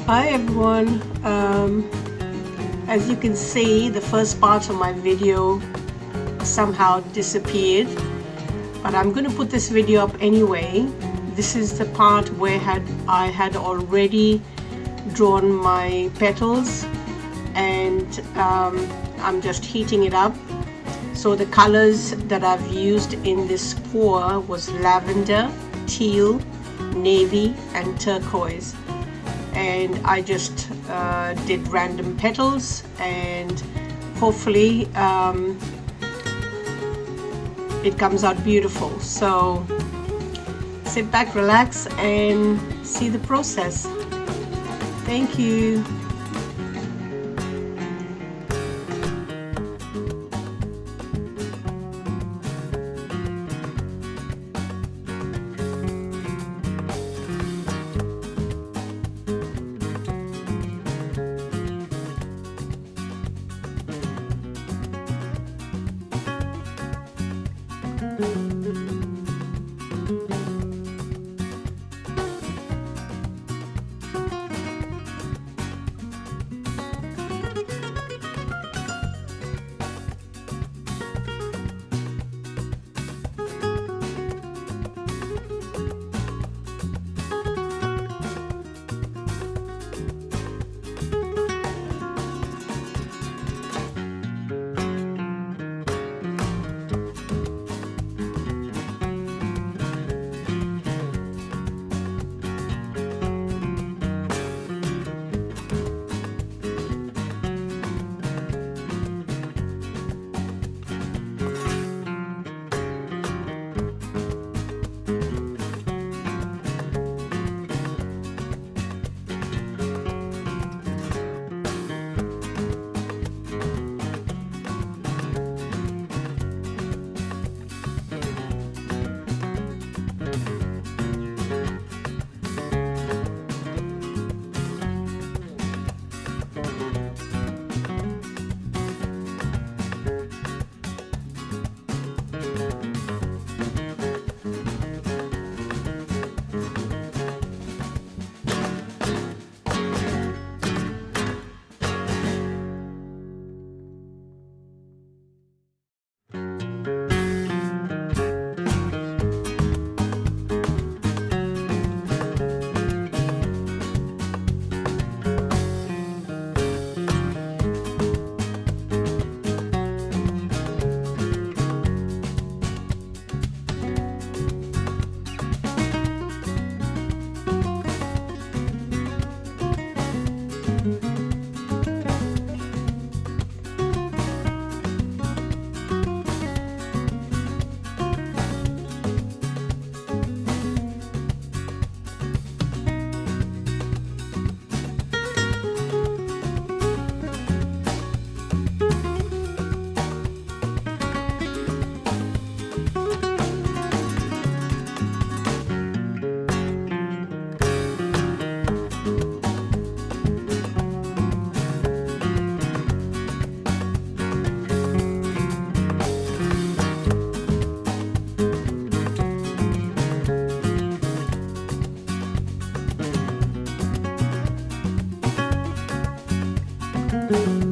Hi everyone. As you can see, the first part of my video somehow disappeared, but I'm going to put this video up anyway. This is the part where I had already drawn my petals, and I'm just heating it up. So the colors that I've used in this pour was lavender, teal, navy and turquoise. And I just did random petals, and hopefully it comes out beautiful. So sit back, relax and see the process. Thank you. Thank you.